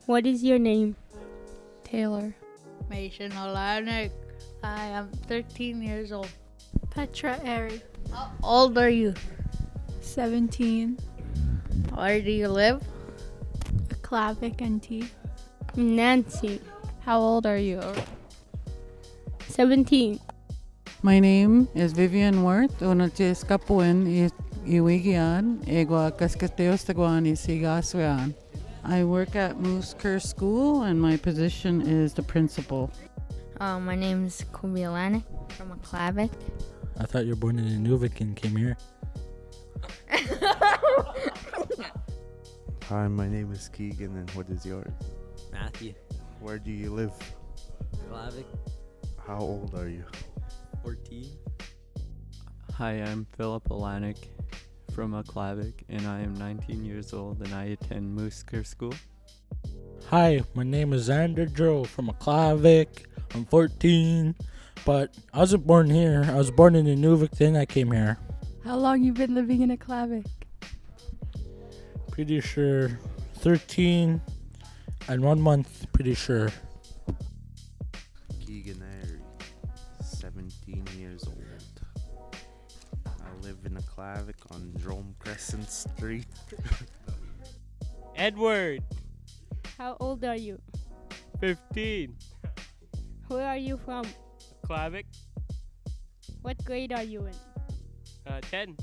What is your name? Taylor. Mason Olanek. I am 13 years old. Petra Airy. How old are you? 17. Where do you live? Aklavik NT. Nancy. How old are you? 17. My name is Vivian Worth. Unatis kapuin iwigian egwa kaskateos taguan isigaswean. I work at Kerr School and my position is the principal. My name's Kubilanek from Aklavik. I thought you were born in Inuvik and came here. Hi, my name is Keegan, and what is yours? Matthew. Where do you live? Aklavik. How old are you? 14. Hi, I'm Philip Olanek from Aklavik, and I am 19 years old, and I attend Kerr School. Hi, my name is Xander Joe from Aklavik. I'm 14, but I wasn't born here. I was born in Inuvik, then I came here. How long you been living in Aklavik? Pretty sure 13 and 1 month, pretty sure. Keegan Airy, 17 years old. I live in Aklavik on Drome Crescent Street. Edward, How old are you? 15. Where are you from? Aklavik, What grade are you in? 10.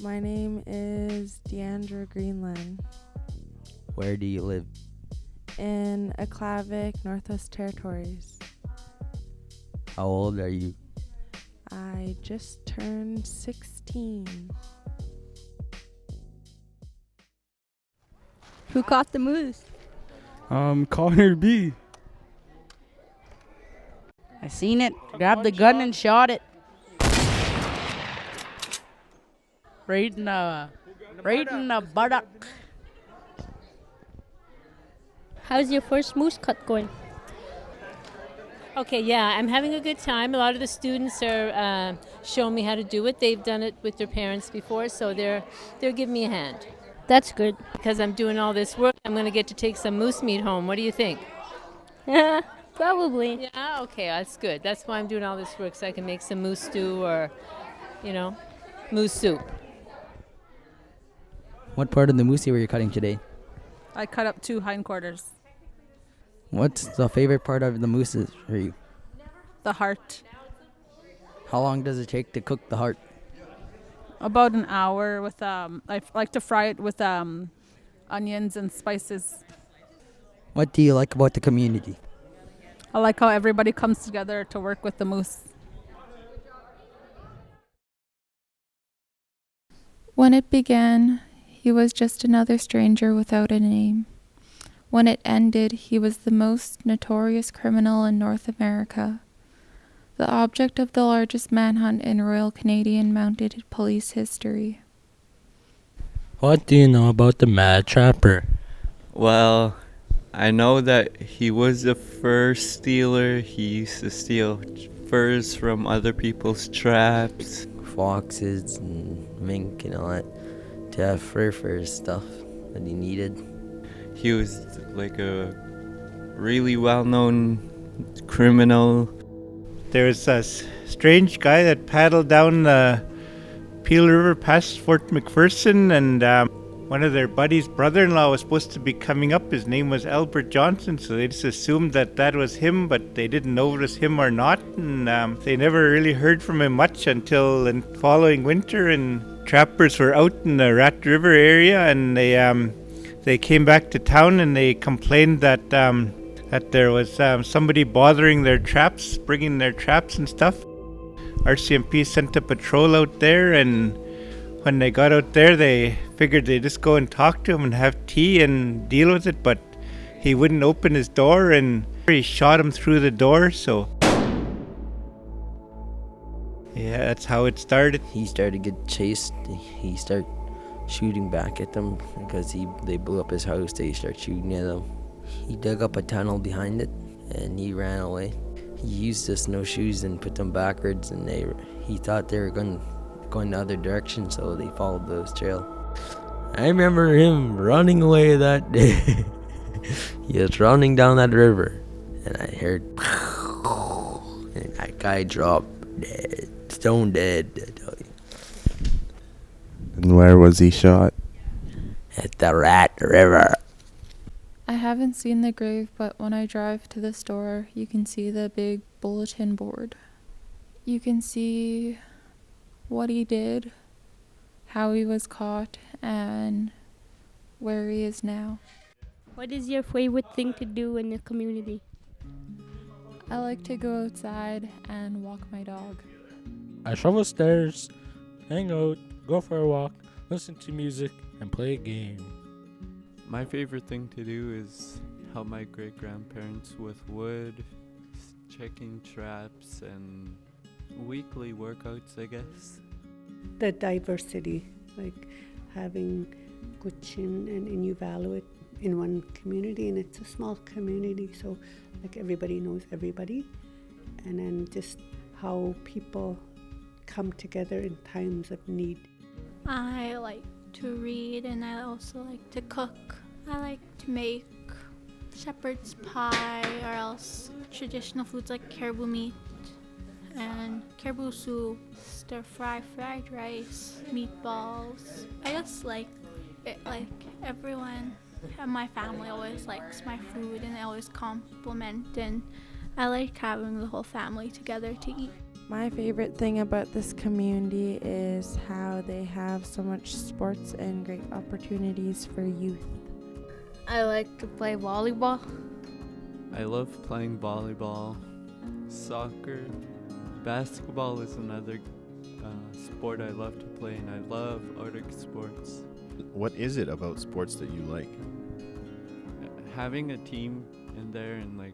My name is Deandra Greenland Where do you live? in Aklavik, Northwest Territories. How old are you? I just turned 16. Who caught the moose? Connor B. I seen it, grabbed the gun and shot it. Right in the buttock. How's your first moose cut going? Okay, yeah, I'm having a good time. A lot of the students are showing me how to do it. They've done it with their parents before, so they're giving me a hand. That's good. Because I'm doing all this work, I'm going to get to take some moose meat home. What do you think? Probably. Yeah, okay, that's good. That's why I'm doing all this work, so I can make some moose stew or, moose soup. What part of the moose were you cutting today? I cut up 2 hindquarters. What's the favorite part of the moose for you? The heart. How long does it take to cook the heart? About an hour with I like to fry it with onions and spices. What do you like about the community? I like how everybody comes together to work with the moose. When it began, he was just another stranger without a name. When it ended, he was the most notorious criminal in North America, the object of the largest manhunt in Royal Canadian Mounted Police history. What do you know about the Mad Trapper? Well, I know that he was a fur stealer. He used to steal furs from other people's traps. Foxes and mink and all that to have fur stuff that he needed. He was like a really well-known criminal. There was a strange guy that paddled down the Peel River past Fort McPherson, and one of their buddies' brother-in-law was supposed to be coming up. His name was Albert Johnson, so they just assumed that was him, but they didn't know if it was him or not, and they never really heard from him much until the following winter, and trappers were out in the Rat River area, and they came back to town and they complained that there was somebody bothering their traps, bringing their traps and stuff. RCMP sent a patrol out there, and when they got out there, they figured they'd just go and talk to him and have tea and deal with it, but he wouldn't open his door, and he shot him through the door, so yeah, that's how it started. He started to get chased. He started shooting back at them because they blew up his house. They started shooting at him. He dug up a tunnel behind it and he ran away. He used the snowshoes and put them backwards, and he thought they were going the other direction, so they followed those trail. I remember him running away that day. He was running down that river, and I heard, and that guy dropped dead, stone dead. I tell you. And where was he shot? At the Rat River. I haven't seen the grave, but when I drive to the store, you can see the big bulletin board. You can see what he did, how he was caught, and where he is now. What is your favorite thing to do in the community? I like to go outside and walk my dog. I shovel stairs, hang out, go for a walk, listen to music, and play a game. My favorite thing to do is help my great-grandparents with wood, checking traps, and weekly workouts, I guess. The diversity, like having Gwich'in and Inuvialuit in one community, and it's a small community, so like everybody knows everybody, and then just how people come together in times of need. I like to read, and I also like to cook. I like to make shepherd's pie, or else traditional foods like caribou meat and caribou soup, stir fry, fried rice, meatballs. I just like it, like everyone in my family always likes my food, and they always compliment, and I like having the whole family together to eat. My favorite thing about this community is how they have so much sports and great opportunities for youth. I like to play volleyball. I love playing volleyball, soccer, basketball is another sport I love to play, and I love Arctic sports. What is it about sports that you like? Having a team in there and like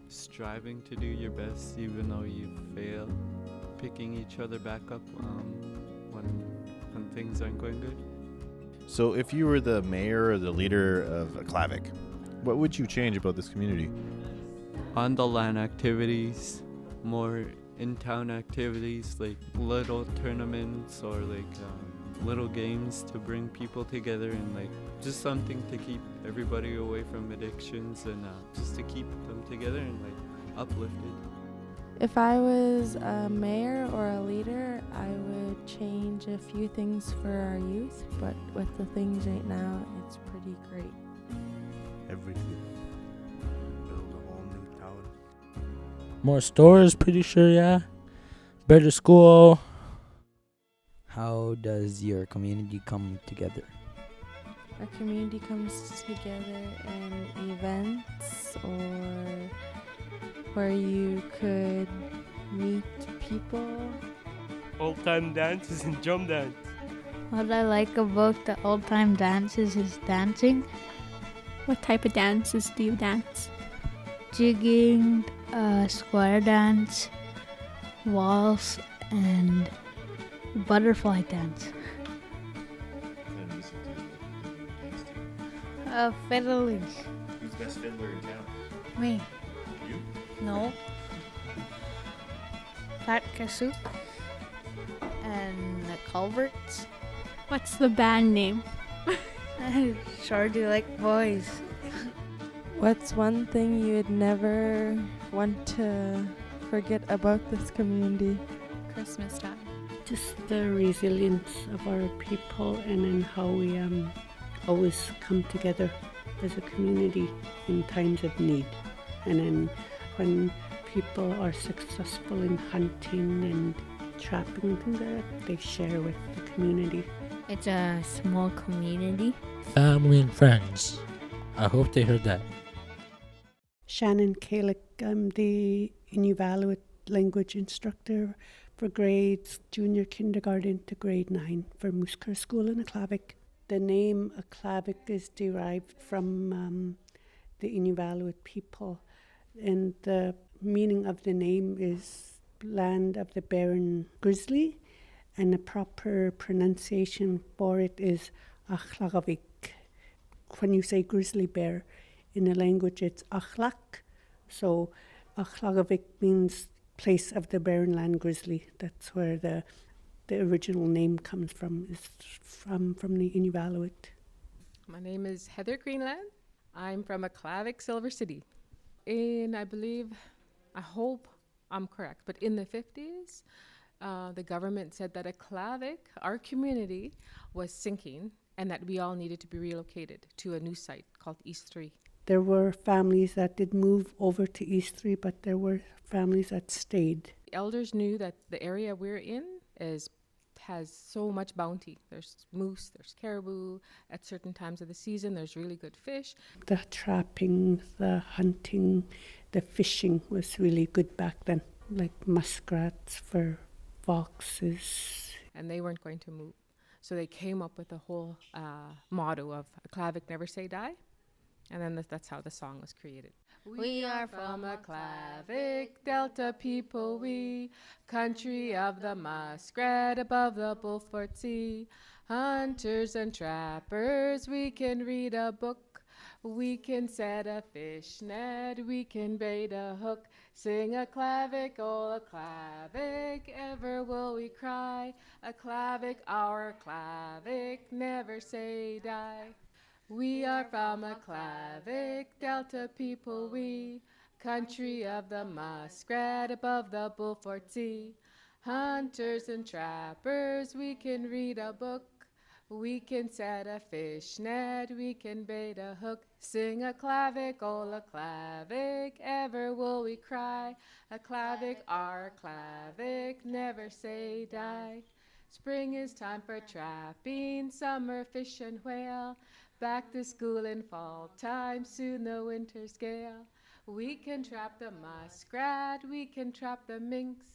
striving to do your best even though you fail, picking each other back up when things aren't going good. So if you were the mayor or the leader of Aklavik, what would you change about this community? On the land activities, more in-town activities like little tournaments or like little games to bring people together, and like just something to keep everybody away from addictions, and just to keep them together and like uplifted. If I was a mayor or a leader, I would change a few things for our youth, but with the things right now, it's pretty great. Everything. Build a whole new town. More stores, pretty sure, yeah. Better school. How does your community come together? Our community comes together in events or where you could meet people. Old-time dances and drum dance. What I like about the old-time dances is dancing. What type of dances do you dance? Jigging, square dance, waltz, and butterfly dance. Fiddlers. Who's the best fiddler in town? Me. You? No. Pat Kasuk and the Culverts. What's the band name? I sure do like boys. What's one thing you'd never want to forget about this community? Christmas time. Just the resilience of our people, and then how we always come together as a community in times of need. And then when people are successful in hunting and trapping and things like that, they share with the community. It's a small community. Family and friends. I hope they heard that. Shannon Kalick, I'm the Inuvialuit language instructor for grades junior kindergarten to grade 9 for Moose Kerr School in Aklavik. The name Aklavik is derived from the Inuvialuit people, and the meaning of the name is land of the bear and grizzly, and the proper pronunciation for it is Aklavik. When you say grizzly bear, in the language it's Akhlak, so Aklavik means place of the barren land grizzly. That's where the original name comes from, is from the Inuvialuit. My name is Heather Greenland. I'm from Aklavik, Silver City. I believe, I hope I'm correct, but in the 50s, the government said that Aklavik, our community, was sinking and that we all needed to be relocated to a new site called East 3. There were families that did move over to East 3, but there were families that stayed. Elders knew that the area we're in has so much bounty. There's moose, there's caribou. At certain times of the season, there's really good fish. The trapping, the hunting, the fishing was really good back then, like muskrats for foxes. And they weren't going to move. So they came up with the whole motto of Aklavik, never say die. And then that's how the song was created. We are from Aklavik, Delta people we, country of the muskrat above the Beaufort Sea. Hunters and trappers, we can read a book, we can set a fish net, we can bait a hook. Sing Aklavik, oh Aklavik, ever will we cry. Aklavik, our Aklavik, never say die. We are from Aklavik, Delta people we, country of the muskrat above the Beaufort Sea. Hunters and trappers, we can read a book, we can set a fish net, we can bait a hook. Sing Aklavik, oh Aklavik, ever will we cry. Aklavik, our Aklavik, never say die. Spring is time for trapping, summer fish and whale. Back to school in fall time, soon the winter's gale. We can trap the muskrat, we can trap the minks,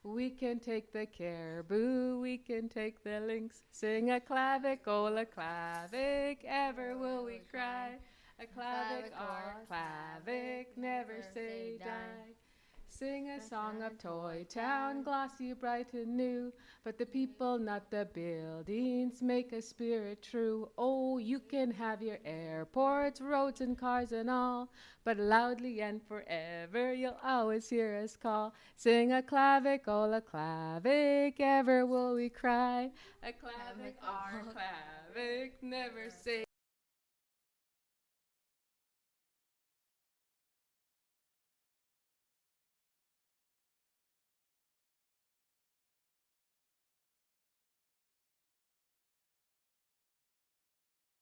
we can take the caribou, we can take the lynx. Sing Aklavik, oh Aklavik, ever will we cry. Aklavik, our Aklavik, never say die. Sing a song of Toy Town, glossy, bright and new, but the people, not the buildings, make a spirit true. Oh, you can have your airports, roads and cars and all, but loudly and forever you'll always hear us call. Sing Aklavik, oh Aklavik, ever will we cry. Aklavik, our Aklavik, never say